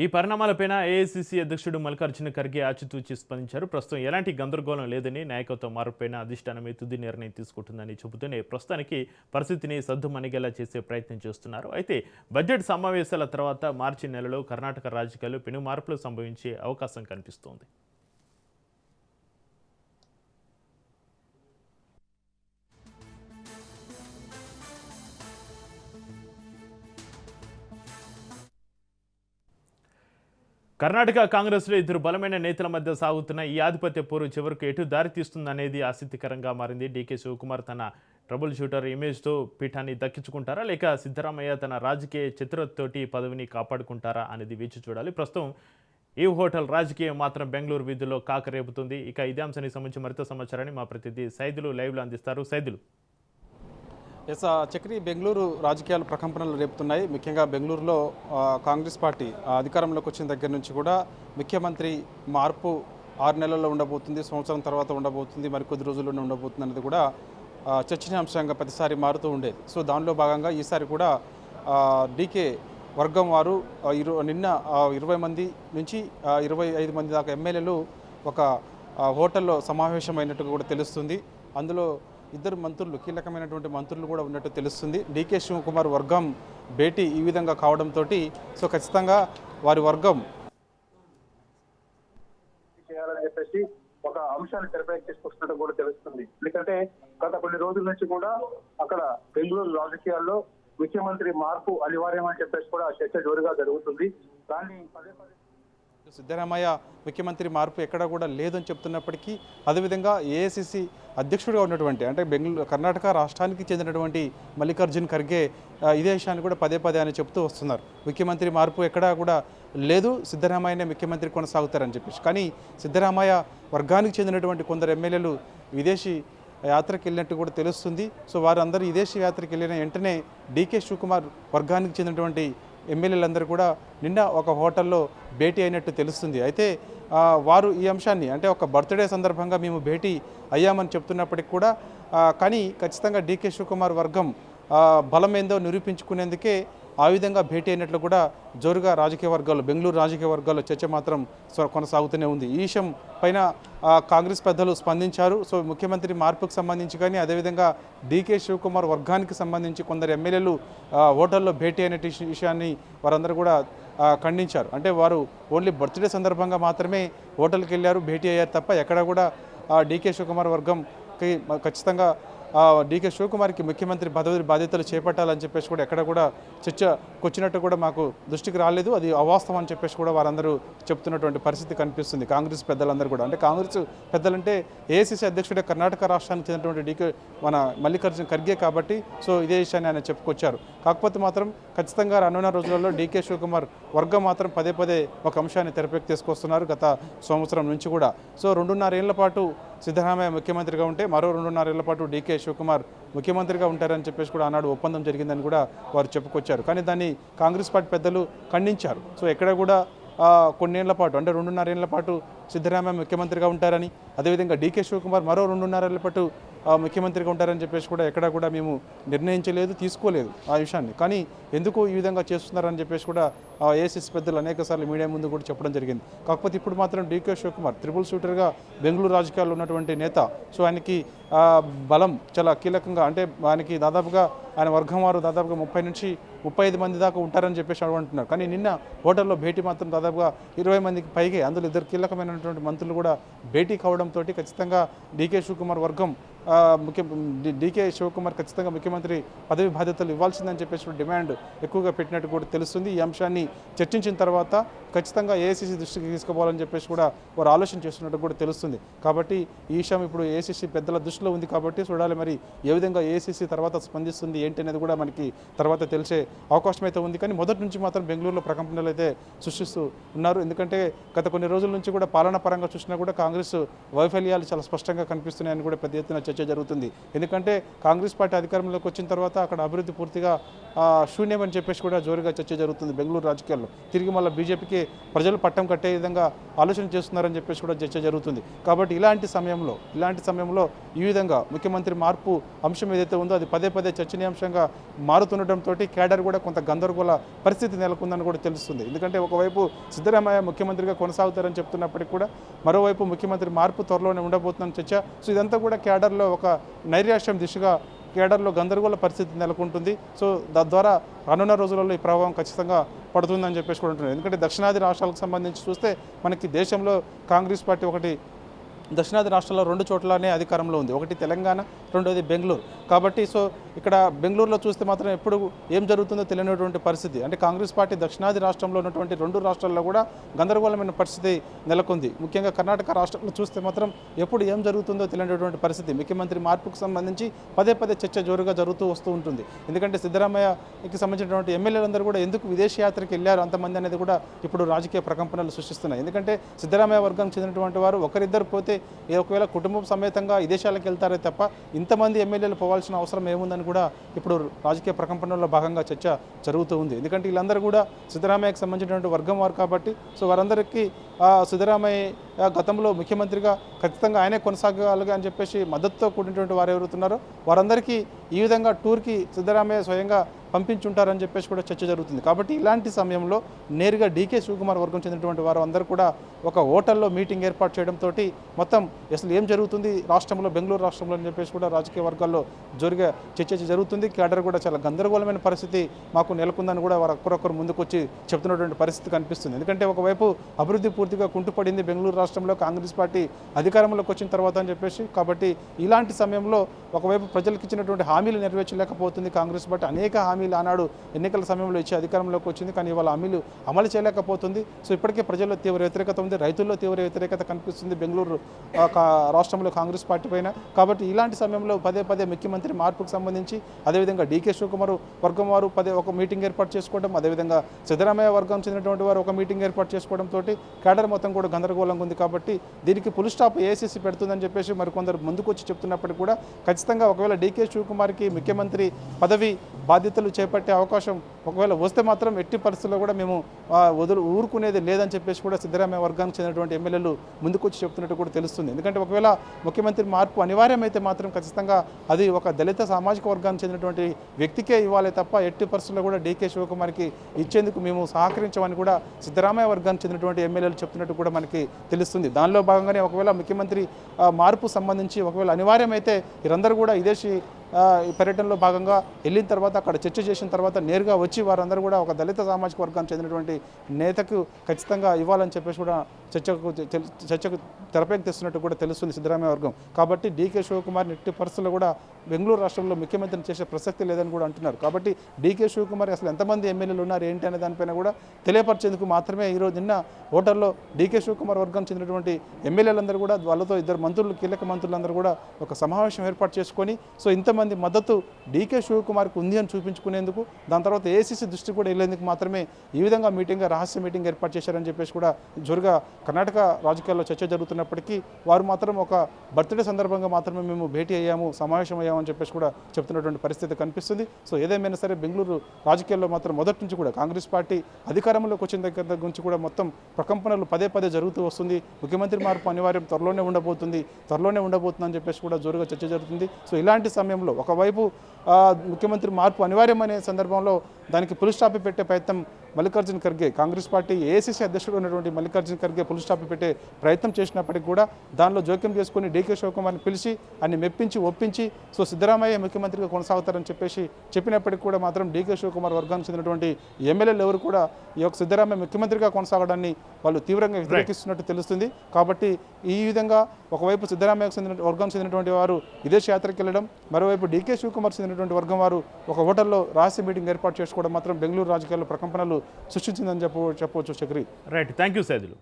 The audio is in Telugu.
ఈ పరిణామాలపైన ఏఐసీసీ అధ్యక్షుడు మల్లికార్జున ఖర్గే ఆచితూచి స్పందించారు. ప్రస్తుతం ఎలాంటి గందరగోళం లేదని, నాయకత్వ మార్పుపైన అధిష్టానమే తుది నిర్ణయం తీసుకుంటుందని చెబుతూనే ప్రస్తుతానికి పరిస్థితిని సద్దుమణిగేలా చేసే ప్రయత్నం చేస్తున్నారు. అయితే బడ్జెట్ సమావేశాల తర్వాత మార్చి నెలలో కర్ణాటక రాజకీయాల్లో పెను మార్పులు సంభవించే అవకాశం కనిపిస్తోంది. కర్ణాటక కాంగ్రెస్లో ఇద్దరు బలమైన నేతల మధ్య సాగుతున్న ఈ ఆధిపత్య పోరు చివరకు ఎటు దారితీస్తుందనేది ఆసక్తికరంగా మారింది. డీకే శివకుమార్ తన ట్రబుల్ షూటర్ ఇమేజ్తో పీఠాన్ని దక్కించుకుంటారా, లేక సిద్ధరామయ్య తన రాజకీయ చతురతతోటి పదవిని కాపాడుకుంటారా అనేది వేచి చూడాలి. ప్రస్తుతం ఈ హోటల్ రాజకీయం మాత్రం బెంగళూరు వీధుల్లో కాకరేపుతుంది. ఇక ఇదే అంశానికి సంబంధించి మరింత సమాచారాన్ని మా ప్రతినిధి సైదులు లైవ్లో అందిస్తారు. సైదులు. చక్రి బెంగళూరు రాజకీయాలు ప్రకంపనలు రేపుతున్నాయి. ముఖ్యంగా బెంగళూరులో కాంగ్రెస్ పార్టీ అధికారంలోకి వచ్చిన దగ్గర నుంచి కూడా ముఖ్యమంత్రి మార్పు 6 నెలల్లో ఉండబోతుంది, సంవత్సరం తర్వాత ఉండబోతుంది, మరికొద్ది రోజుల్లోనే ఉండబోతుంది అనేది కూడా చర్చనీయాంశంగా ప్రతిసారి మారుతూ ఉండేది. సో దానిలో భాగంగా ఈసారి కూడా డీకే వర్గం వారు నిన్న 20 మంది నుంచి 25 మంది దాకా ఎమ్మెల్యేలు ఒక హోటల్లో సమావేశమైనట్టుగా కూడా తెలుస్తుంది. అందులో ఇద్దరు మంత్రులు, కీలకమైనటువంటి మంత్రులు కూడా ఉన్నట్టు తెలుస్తుంది. డీకే శివకుమార్ వర్గం భేటీ ఈ విధంగా కావడంతో సో ఖచ్చితంగా వారి వర్గం చేయాలని చెప్పేసి ఒక అంశాన్ని తెరపైకి తీసుకొస్తున్నట్టు కూడా తెలుస్తుంది. ఎందుకంటే గత కొన్ని రోజుల నుంచి కూడా అక్కడ బెంగళూరు రాజకీయాల్లో ముఖ్యమంత్రి మార్పు అనివార్యం అని చెప్పేసి కూడా చర్చ జోరుగా జరుగుతుంది. దాన్ని పదే పదే సిద్ధరామయ్య ముఖ్యమంత్రి మార్పు ఎక్కడా కూడా లేదని చెప్తున్నప్పటికీ, అదేవిధంగా ఏఐసీసీ అధ్యక్షుడిగా ఉన్నటువంటి అంటే కర్ణాటక రాష్ట్రానికి చెందినటువంటి మల్లికార్జున్ ఖర్గే ఇదే విషయాన్ని కూడా పదే పదే అని చెప్తూ వస్తున్నారు. ముఖ్యమంత్రి మార్పు ఎక్కడా కూడా లేదు, సిద్ధరామయ్యనే ముఖ్యమంత్రి కొనసాగుతారని చెప్పేసి. కానీ సిద్ధరామయ్య వర్గానికి చెందినటువంటి కొందరు ఎమ్మెల్యేలు విదేశీ యాత్రకు వెళ్ళినట్టు కూడా తెలుస్తుంది. సో వారందరూ విదేశీ యాత్రకు వెళ్ళిన వెంటనే డీకే శివకుమార్ వర్గానికి చెందినటువంటి ఎమ్మెల్యేలందరూ కూడా నిన్న ఒక హోటల్లో భేటీ అయినట్టు తెలుస్తుంది. అయితే వారు ఈ అంశాన్ని అంటే ఒక బర్త్డే సందర్భంగా మేము భేటీ అయ్యామని చెప్తున్నప్పటికి కూడా కానీ ఖచ్చితంగా డీకే శివకుమార్ వర్గం బలం ఏందో నిరూపించుకునేందుకే ఆ విధంగా భేటీ అయినట్లు కూడా జోరుగా రాజకీయ వర్గాలు, బెంగళూరు రాజకీయ వర్గాల్లో చర్చ మాత్రం కొనసాగుతూనే ఉంది. ఈ విషయం పైన కాంగ్రెస్ పెద్దలు స్పందించారు. సో ముఖ్యమంత్రి మార్పుకు సంబంధించి కానీ, అదేవిధంగా డీకే శివకుమార్ వర్గానికి సంబంధించి కొందరు ఎమ్మెల్యేలు హోటల్లో భేటీ అయిన విషయాన్ని వారందరూ కూడా ఖండించారు. అంటే వారు ఓన్లీ బర్త్డే సందర్భంగా మాత్రమే హోటల్కి వెళ్ళారు, భేటీ అయ్యారు తప్ప ఎక్కడ కూడా డీకే శివకుమార్ వర్గంకి ఖచ్చితంగా డీకే శివకుమార్కి ముఖ్యమంత్రి బాధ్యతలు చేపట్టాలని చెప్పేసి కూడా ఎక్కడ కూడా చర్చకొచ్చినట్టు కూడా మాకు దృష్టికి రాలేదు, అది అవాస్తవం అని చెప్పేసి కూడా వారందరూ చెప్తున్నటువంటి పరిస్థితి కనిపిస్తుంది. కాంగ్రెస్ పెద్దలందరూ కూడా అంటే కాంగ్రెస్ పెద్దలంటే ఏఐసీసీ అధ్యక్షుడే కర్ణాటక రాష్ట్రానికి చెందినటువంటి డీకే మన మల్లికార్జున ఖర్గే కాబట్టి సో ఇదే విషయాన్ని ఆయన చెప్పుకొచ్చారు. కాకపోతే మాత్రం ఖచ్చితంగా రానున్న రోజులలో డీకే శివకుమార్ వర్గం మాత్రం పదే పదే ఒక అంశాన్ని తెరపైకి తీసుకొస్తున్నారు. గత సంవత్సరం నుంచి కూడా సో 2.5 ఏళ్ల పాటు సిద్ధరామయ్య ముఖ్యమంత్రిగా ఉంటే మరో 2.5 ఏళ్ల పాటు డీకే శివకుమార్ ముఖ్యమంత్రిగా ఉంటారని చెప్పేసి కూడా ఆనాడు ఒప్పందం జరిగిందని కూడా వారు చెప్పుకొచ్చారు. కానీ దాన్ని కాంగ్రెస్ పార్టీ పెద్దలు ఖండించారు. సో ఎక్కడ కూడా కొన్నేళ్ల పాటు అంటే 2.5 ఏళ్ల పాటు సిద్ధరామయ్య ముఖ్యమంత్రిగా ఉంటారని, అదేవిధంగా డీకే శివకుమార్ మరో 2.5 ఏళ్ల పాటు ముఖ్యమంత్రిగా ఉంటారని చెప్పేసి కూడా ఎక్కడా కూడా మేము నిర్ణయించలేదు, తీసుకోలేదు ఆ విషయాన్ని. కానీ ఎందుకు ఈ విధంగా చేస్తున్నారని చెప్పేసి కూడా ఏఐసీసీ పెద్దలు అనేక సార్లు మీడియా ముందు కూడా చెప్పడం జరిగింది. కాకపోతే ఇప్పుడు మాత్రం డీకే శివకుమార్ ట్రిపుల్ షూటర్గా బెంగళూరు రాజకీయాల్లో ఉన్నటువంటి నేత. సో ఆయనకి బలం చాలా కీలకంగా అంటే ఆయనకి దాదాపుగా ఆయన వర్గం వారు దాదాపుగా 30 నుంచి 35 మంది దాకా ఉంటారని చెప్పేసి అంటున్నారు. కానీ నిన్న హోటల్లో భేటీ మాత్రం దాదాపుగా 20 మందికి పైగే, అందులో ఇద్దరు కీలకమైనటువంటి మంత్రులు కూడా భేటీ కావడంతో ఖచ్చితంగా డీకే శివకుమార్ వర్గం డీకే శివకుమార్ ఖచ్చితంగా ముఖ్యమంత్రి పదవి బాధ్యతలు ఇవ్వాల్సిందని చెప్పేసి డిమాండ్ ఎక్కువగా పెట్టినట్టు కూడా తెలుస్తుంది. ఈ అంశాన్ని చర్చించిన తర్వాత ఖచ్చితంగా ఏఐసీసీ దృష్టికి తీసుకుపోవాలని చెప్పేసి కూడా వారు ఆలోచన చేస్తున్నట్టు కూడా తెలుస్తుంది. కాబట్టి ఈ విషయం ఇప్పుడు ఏఐసీసీ పెద్దల దృష్టిలో ఉంది కాబట్టి చూడాలి మరి ఏ విధంగా ఏఐసీసీ తర్వాత స్పందిస్తుంది ఏంటి అనేది కూడా మనకి తర్వాత తెలిసే అవకాశం అయితే ఉంది. కానీ మొదటి నుంచి మాత్రం బెంగళూరులో ప్రకంపనలు అయితే సృష్టిస్తూ ఉన్నారు. ఎందుకంటే గత కొన్ని రోజుల నుంచి కూడా పాలనా పరంగా చూసినా కూడా కాంగ్రెస్ వైఫల్యాలు చాలా స్పష్టంగా కనిపిస్తున్నాయని కూడా పెద్ద ఎత్తున చర్చ జరుగుతుంది. ఎందుకంటే కాంగ్రెస్ పార్టీ అధికారంలోకి వచ్చిన తర్వాత అక్కడ అభివృద్ధి పూర్తిగా శూన్యమని చెప్పేసి కూడా జోరుగా చర్చ జరుగుతుంది బెంగళూరు రాజకీయాల్లో. తిరిగి మళ్ళీ బీజేపీకి ముఖ్యమంత్రికి ప్రజలు పట్టం కట్టే విధంగా ఆలోచన చేస్తున్నారని చెప్పేసి కూడా చర్చ జరుగుతుంది. కాబట్టి ఇలాంటి సమయంలో ఈ విధంగా ముఖ్యమంత్రి మార్పు అంశం ఏదైతే ఉందో అది పదే పదే చర్చనీయాంశంగా మారుతుండటంతో కేడర్ కూడా కొంత గందరగోళ పరిస్థితి నెలకొందని కూడా తెలుస్తుంది. ఎందుకంటే ఒకవైపు సిద్ధరామయ్య ముఖ్యమంత్రిగా కొనసాగుతారని చెప్తున్నప్పటికీ కూడా మరోవైపు ముఖ్యమంత్రి మార్పు త్వరలోనే ఉండబోతుందని చర్చ. సో ఇదంతా కూడా కేడర్లో ఒక నైరాశ్యం దిశగా కేడర్లో గందరగోళ పరిస్థితి నెలకొంటుంది. సో తద్వారా రానున్న రోజులలో ఈ ప్రభావం ఖచ్చితంగా పడుతుందని చెప్పేసి కూడా ఉంటుంది. ఎందుకంటే దక్షిణాది రాష్ట్రాలకు సంబంధించి చూస్తే మనకి దేశంలో కాంగ్రెస్ పార్టీ ఒకటి దక్షిణాది రాష్ట్రాల్లో 2 చోట్లనే అధికారంలో ఉంది. ఒకటి తెలంగాణ, రెండోది బెంగళూరు. కాబట్టి సో ఇక్కడ బెంగళూరులో చూస్తే మాత్రం ఎప్పుడు ఏం జరుగుతుందో తెలియనటువంటి పరిస్థితి. అంటే కాంగ్రెస్ పార్టీ దక్షిణాది రాష్ట్రంలో ఉన్నటువంటి 2 రాష్ట్రాల్లో కూడా గందరగోళమైన పరిస్థితి నెలకొంది. ముఖ్యంగా కర్ణాటక రాష్ట్రంలో చూస్తే మాత్రం ఎప్పుడు ఏం జరుగుతుందో తెలియనటువంటి పరిస్థితి. ముఖ్యమంత్రి మార్పుకు సంబంధించి పదే పదే చర్చ జోరుగా జరుగుతూ వస్తూ ఉంటుంది. ఎందుకంటే సిద్ధరామయ్యకి సంబంధించినటువంటి ఎమ్మెల్యేలందరూ కూడా ఎందుకు విదేశీ యాత్రకి వెళ్ళారు అంతమంది అనేది కూడా ఇప్పుడు రాజకీయ ప్రకంపనలు సృష్టిస్తున్నాయి. ఎందుకంటే సిద్ధరామయ్య వర్గం చెందినటువంటి వారు ఒకరిద్దరు పోతే ఒకవేళ కుటుంబం సమేతంగా విదేశాలకు వెళ్తారే తప్ప ఇంతమంది ఎమ్మెల్యేలు పోవాల్సిన అవసరం ఏముందని కూడా ఇప్పుడు రాజకీయ ప్రకంపనల్లో భాగంగా చర్చ జరుగుతూ ఉంది. ఎందుకంటే వీళ్ళందరూ కూడా సిద్ధరామయ్యకు సంబంధించినటువంటి వర్గం వారు కాబట్టి సో వారందరికీ సిద్ధరామయ్య గతంలో ముఖ్యమంత్రిగా ఖచ్చితంగా ఆయనే కొనసాగాలి అని చెప్పేసి మద్దతుతో కూడినటువంటి వారు ఎవరుతున్నారో వారందరికీ ఈ విధంగా టూర్కి సిద్ధరామయ్య స్వయంగా పంపించుంటారని చెప్పేసి కూడా చర్చ జరుగుతుంది. కాబట్టి ఇలాంటి సమయంలో నేరుగా డీకే శివకుమార్ వర్గం చెందినటువంటి వారు అందరూ కూడా ఒక హోటల్లో మీటింగ్ ఏర్పాటు చేయడంతో మొత్తం అసలు ఏం జరుగుతుంది రాష్ట్రంలో, బెంగళూరు రాష్ట్రంలో అని చెప్పేసి కూడా రాజకీయ వర్గాల్లో జోరుగా చర్చ జరుగుతుంది. కేడర్ కూడా చాలా గందరగోళమైన పరిస్థితి మాకు నెలకొందని కూడా వారు ఒక్కరొక్కరు ముందుకు వచ్చి చెప్తున్నటువంటి పరిస్థితి కనిపిస్తుంది. ఎందుకంటే ఒకవైపు అభివృద్ధి పూర్తిగా కుంటుపడింది బెంగళూరు రాష్ట్రంలో కాంగ్రెస్ పార్టీ అధికారంలోకి వచ్చిన తర్వాత అని చెప్పేసి. కాబట్టి ఇలాంటి సమయంలో ఒకవైపు ప్రజలకు ఇచ్చినటువంటి హామీలు నెరవేర్చలేకపోతుంది కాంగ్రెస్ పార్టీ. అనేక హామీలు ఆనాడు ఎన్నికల సమయంలో ఇచ్చి అధికారంలోకి వచ్చింది, కానీ ఇవాళ హామీలు అమలు చేయలేకపోతుంది. సో ఇప్పటికే ప్రజల్లో తీవ్ర వ్యతిరేకత ఉంది, రైతుల్లో తీవ్ర వ్యతిరేకత కనిపిస్తుంది బెంగళూరు రాష్ట్రంలో కాంగ్రెస్ పార్టీ పైన. కాబట్టి ఇలాంటి సమయంలో పదే పదే ముఖ్యమంత్రి మార్పుకు సంబంధించి అదేవిధంగా డీకే శివకుమార్ వర్గం వారు ఒక మీటింగ్ ఏర్పాటు చేసుకోవడం, అదేవిధంగా సిద్ధరామయ్య వర్గం చెందినటువంటి వారు ఒక మీటింగ్ ఏర్పాటు చేసుకోవడంతో కేడర్ మొత్తం కూడా గందరగోళంగా ఉంది. కాబట్టి దీనికి ఫుల్ స్టాప్ ఏఐసీసీ పెడుతుందని చెప్పేసి మరికొందరు ముందుకు వచ్చి చెప్తున్నప్పటికీ కూడా ఖచ్చితంగా ఒకవేళ డీకే శివకుమార్కి ముఖ్యమంత్రి పదవి బాధ్యతలు చేపట్టే అవకాశం ఒకవేళ వస్తే మాత్రం ఎట్టి పరిస్థితుల్లో కూడా మేము ఊరుకునేది లేదని చెప్పేసి కూడా సిద్ధరామయ్య వర్గానికి చెందినటువంటి ఎమ్మెల్యేలు ముందుకొచ్చి చెప్తున్నట్టు కూడా తెలుస్తుంది. ఎందుకంటే ఒకవేళ ముఖ్యమంత్రి మార్పు అనివార్యమైతే మాత్రం ఖచ్చితంగా అది ఒక దళిత సామాజిక వర్గానికి చెందినటువంటి వ్యక్తికే ఇవ్వాలి తప్ప ఎట్టి పరిస్థితుల్లో కూడా డీకే శివకుమార్కి ఇచ్చేందుకు మేము సహకరించమని కూడా సిద్ధరామయ్య వర్గానికి చెందినటువంటి ఎమ్మెల్యేలు చెప్తున్నట్టు కూడా మనకి తెలుస్తుంది. దానిలో భాగంగానే ఒకవేళ ముఖ్యమంత్రి మార్పు సంబంధించి ఒకవేళ అనివార్యమైతే వీరందరూ కూడా విదేశీ ఈ పర్యటనలో భాగంగా వెళ్ళిన తర్వాత అక్కడ చర్చ చేసిన తర్వాత నేరుగా వచ్చి వారందరూ కూడా ఒక దళిత సామాజిక వర్గానికి చెందినటువంటి నేతకు ఖచ్చితంగా ఇవ్వాలని చెప్పేసి కూడా చర్చకు తెరపైకి తెస్తున్నట్టు కూడా తెలుస్తుంది సిద్ధరామయ్య వర్గం. కాబట్టి డీకే శివకుమార్ ఎట్టి పరిస్థితుల్లో కూడా బెంగళూరు రాష్ట్రంలో ముఖ్యమంత్రిని చేసే ప్రసక్తి లేదని కూడా అంటున్నారు. కాబట్టి డీకే శివకుమార్ అసలు ఎంతమంది ఎమ్మెల్యేలు ఉన్నారు ఏంటి అనే దానిపైన కూడా తెలియపరిచేందుకు మాత్రమే ఈరోజు నిన్న హోటల్లో డీకే శివకుమార్ వర్గం చెందినటువంటి ఎమ్మెల్యేలందరూ కూడా వాళ్ళతో 2 మంత్రులు, కీలక మంత్రులందరూ కూడా ఒక సమావేశం ఏర్పాటు చేసుకొని సో ఇంతమంది మద్దతు డీకే శివకుమార్కి ఉంది అని చూపించుకునేందుకు, దాని తర్వాత ఏఐసీసీ దృష్టి కూడా వెళ్ళేందుకు మాత్రమే ఈ విధంగా రహస్య మీటింగ్ ఏర్పాటు చేశారని చెప్పేసి కూడా జోరుగా కర్ణాటక రాజకీయాల్లో చర్చ జరుగుతున్నప్పటికీ వారు మాత్రం ఒక బర్త్డే సందర్భంగా మాత్రమే మేము భేటీ అయ్యాము, సమావేశం అయ్యామని చెప్పేసి కూడా చెప్తున్నటువంటి పరిస్థితి కనిపిస్తుంది. సో ఏదేమైనా సరే బెంగళూరు రాజకీయాల్లో మాత్రం మొదటి నుంచి కూడా కాంగ్రెస్ పార్టీ అధికారంలోకి వచ్చిన దగ్గర నుంచి కూడా మొత్తం ప్రకంపనలు పదే పదే జరుగుతూ వస్తుంది. ముఖ్యమంత్రి మార్పు అనివార్యం త్వరలోనే ఉండబోతుంది అని చెప్పేసి కూడా జోరుగా చర్చ జరుగుతుంది. సో ఇలాంటి సమయంలో ఒకవైపు ముఖ్యమంత్రి మార్పు అనివార్యమనే సందర్భంలో దానికి ఫుల్ స్టాప్ పెట్టే ప్రయత్నం మల్లికార్జున ఖర్గే, కాంగ్రెస్ పార్టీ ఏఐసీసీ అధ్యక్షుడు ఉన్నటువంటి మల్లికార్జున ఖర్గే ఫుల్ స్టాప్ పెట్టే ప్రయత్నం చేసినప్పటికీ కూడా దానిలో జోక్యం చేసుకుని డీకే శివకుమార్ని పిలిచి అన్ని మెప్పించి ఒప్పించి సో సిద్ధరామయ్య ముఖ్యమంత్రిగా కొనసాగుతారని చెప్పినప్పటికీ కూడా మాత్రం డీకే శివకుమార్ వర్గానికి చెందినటువంటి ఎమ్మెల్యేలు ఎవరు కూడా ఈ యొక్క సిద్ధరామయ్య ముఖ్యమంత్రిగా కొనసాగడాన్ని వాళ్ళు తీవ్రంగా వ్యతిరేకిస్తున్నట్టు తెలుస్తుంది. కాబట్టి ఈ విధంగా ఒకవైపు సిద్ధరామయ్యకు చెందిన వర్గం చెందినటువంటి వారు విదేశ యాత్రకు వెళ్ళడం, మరోవైపు డీకే శివకుమార్ చెందినటువంటి వర్గం వారు ఒక హోటల్లో రహస్య మీటింగ్ ఏర్పాటు చేసుకోవడం మాత్రం బెంగళూరు రాజకీయాల్లో ప్రకంపనలు సృష్టించిందని చెప్పవచ్చు Chakri. Right, thank you Saidulu.